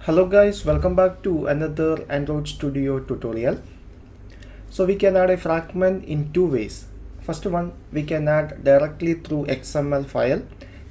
Hello guys, welcome back to another Android Studio tutorial. So we can add a fragment in two ways. First one, we can add directly through XML file.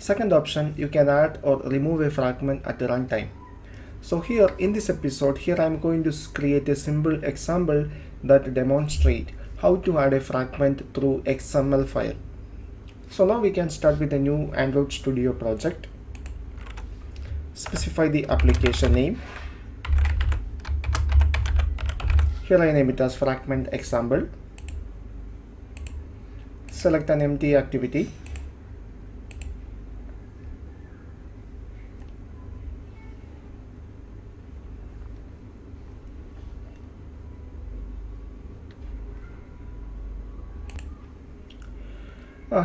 Second option, you can add or remove a fragment at the runtime. So here in this episode, I'm going to create a simple example that demonstrate how to add a fragment through XML file. So now we can start with a new Android Studio project. Specify the application name. Here I name it as Fragment Example. Select an empty activity.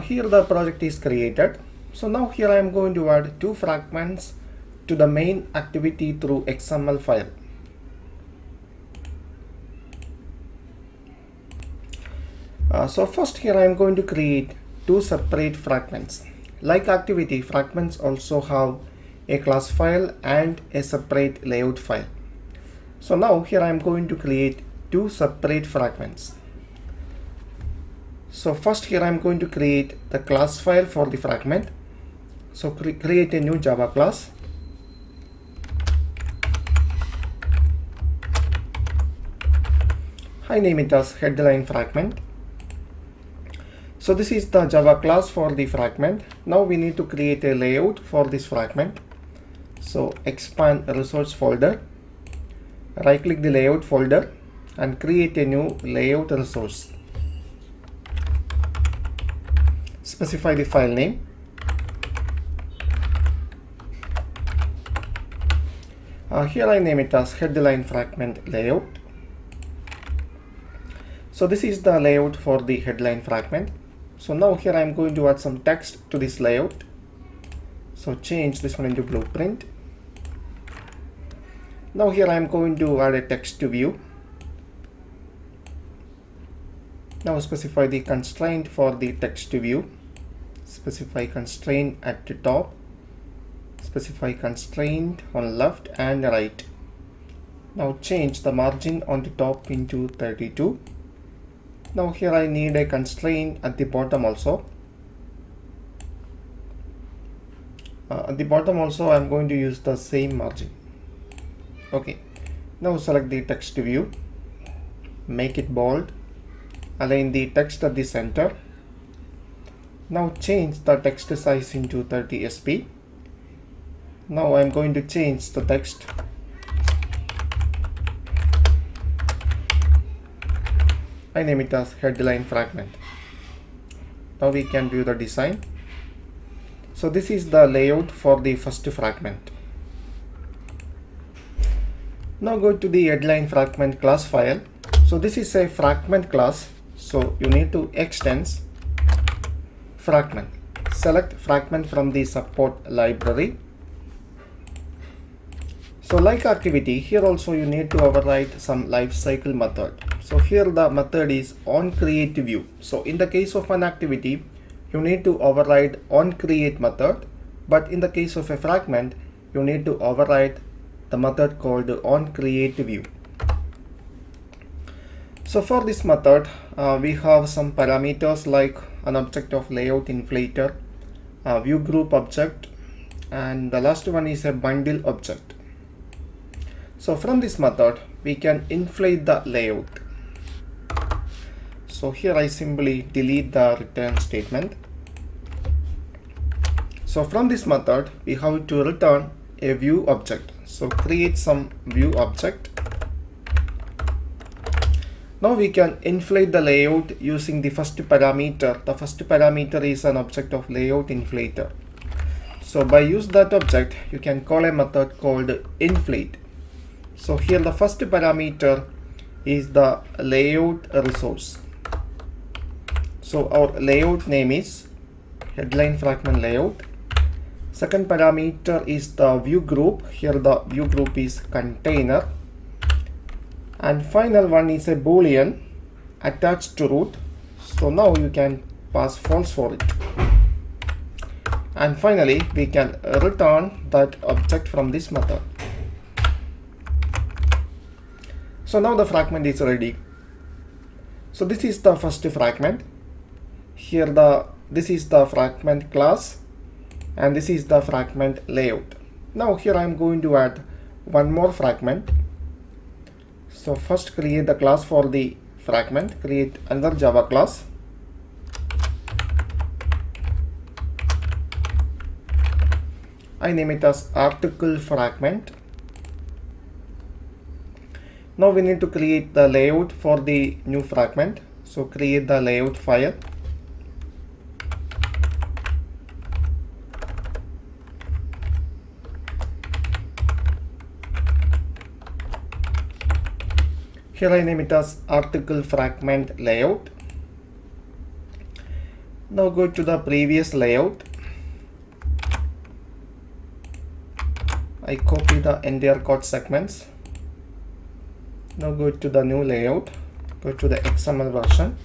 Here the project is created. So now here I am going to add two fragments to the main activity through XML file. So first here I am going to create two separate fragments. Like activity, fragments also have a class file and a separate layout file. So now here I am going to create two separate fragments. So first here I am going to create the class file for the fragment. So create a new Java class. I name it as headline fragment. So this is the Java class for the fragment. Now we need to create a layout for this fragment. So expand resource folder, right click the layout folder and create a new layout resource. Specify the file name. Here I name it as headline fragment layout. So this is the layout for the headline fragment. So now here I am going to add some text to this layout. So change this one into blueprint. Now here I am going to add a text to view. Now specify the constraint for the text to view. Specify constraint at the top. Specify constraint on left and right. Now change the margin on the top into 32. Now here I need a constraint at the bottom also. At the bottom also I am going to use the same margin. Okay. Now select the text view. Make it bold. Align the text at the center. Now change the text size into 30 sp. Now I am going to change the text. I name it as headline fragment. Now we can view the design. So this is the layout for the first fragment. Now go to the headline fragment class file. So this is a fragment class. So you need to extend fragment. Select fragment from the support library. So like activity, here also you need to override some lifecycle method. So here the method is onCreateView. So in the case of an activity, you need to override onCreate method, but in the case of a fragment, you need to override the method called onCreateView. So for this method, we have some parameters like an object of layout inflator, a view group object, and the last one is a bundle object. So from this method, we can inflate the layout. So here I simply delete the return statement. So from this method, we have to return a view object. So create some view object. Now we can inflate the layout using the first parameter. The first parameter is an object of layout inflator. So by use that object, you can call a method called inflate. So here the first parameter is the layout resource. So our layout name is headline fragment layout. Second parameter is the view group. Here the view group is container. And final one is a boolean attached to root. So now you can pass false for it. And finally we can return that object from this method. So now the fragment is ready. So this is the first fragment. Here this is the fragment class, and this is the fragment layout. Now here I am going to add one more fragment. So first create the class for the fragment, create another Java class. I name it as article fragment. Now we need to create the layout for the new fragment. So create the layout file. Here I name it as article fragment layout. Now go to the previous layout. I copy the entire code segments. Now go to the new layout. Go to the XML version.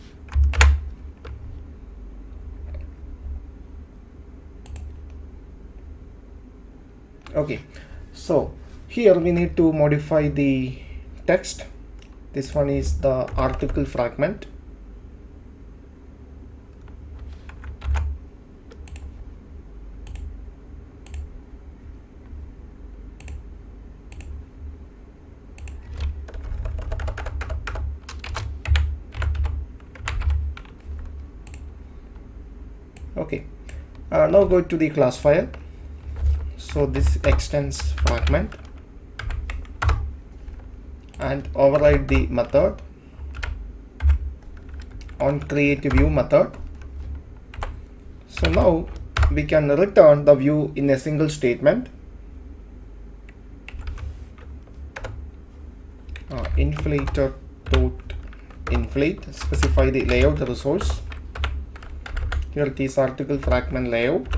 Okay, so here we need to modify the text. This one is the article fragment. Okay, now go to the class file. So this extends fragment, and override the method on create view method. So now we can return the view in a single statement. Inflator.inflate, specify the layout resource. Here it is article fragment layout,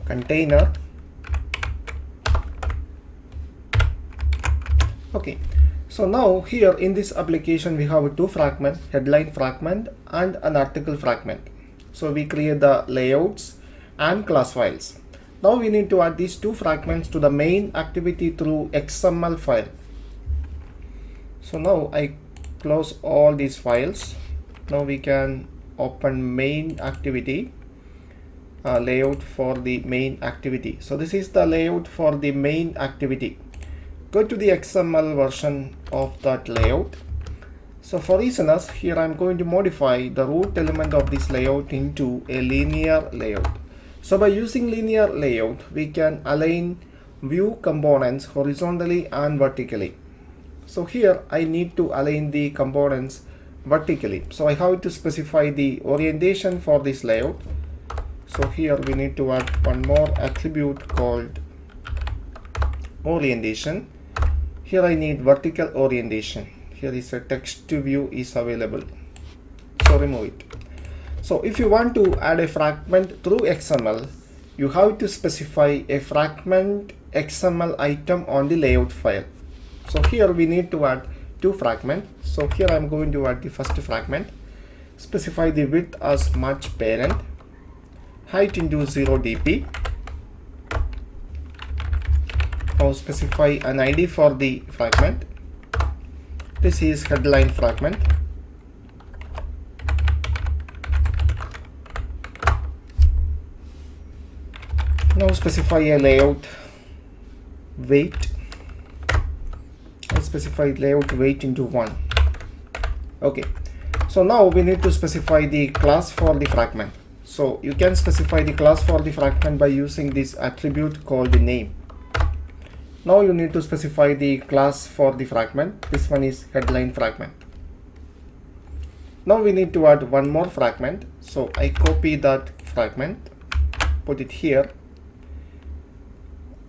container. Okay, so now here in this application we have two fragments, headline fragment and an article fragment. So we create the layouts and class files. Now we need to add these two fragments to the main activity through XML file. So now I close all these files. Now we can open main activity, layout for the main activity. So this is the layout for the main activity. Go to the XML version of that layout. So for easiness, here I'm going to modify the root element of this layout into a linear layout. So by using linear layout, we can align view components horizontally and vertically. So here I need to align the components vertically. So I have to specify the orientation for this layout. So here we need to add one more attribute called orientation. Here I need vertical orientation. Here is a text to view is available. So remove it. So if you want to add a fragment through XML, you have to specify a fragment XML item on the layout file. So here we need to add two fragments. So here I'm going to add the first fragment. Specify the width as match parent, height into 0 dp. Now specify an ID for the fragment. This is headline fragment. Now specify a layout weight. I specify layout weight into 1. Okay, so now we need to specify the class for the fragment. So you can specify the class for the fragment by using this attribute called name. Now you need to specify the class for the fragment. This one is headline fragment. Now we need to add one more fragment. So I copy that fragment, put it here.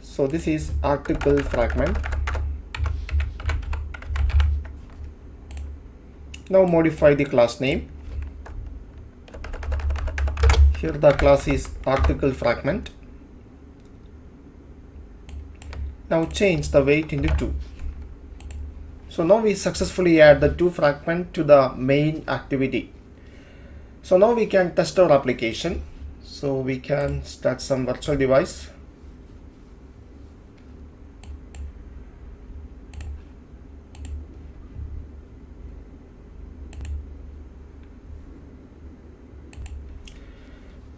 So this is article fragment. Now modify the class name. Here the class is article fragment. Now change the weight into 2. So now we successfully add the two fragments to the main activity. So now we can test our application. So we can start some virtual device.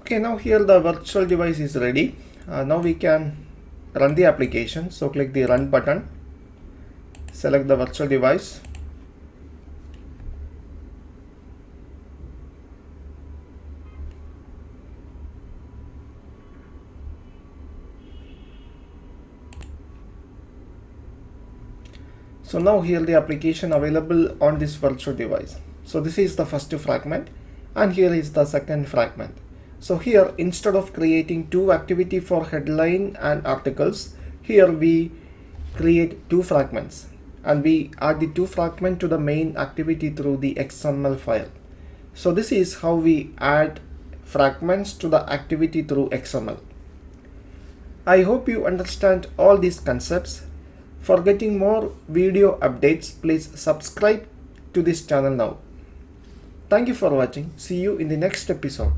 Okay, now here the virtual device is ready. Now we can run the application. So click the run button, select the virtual device. So now here the application available on this virtual device. So this is the first fragment and here is the second fragment. So here instead of creating two activity for headline and articles, here we create two fragments and we add the two fragment to the main activity through the XML file. So this is how we add fragments to the activity through XML. I hope you understand all these concepts. For getting more video updates, please subscribe to this channel now. Thank you for watching. See you in the next episode.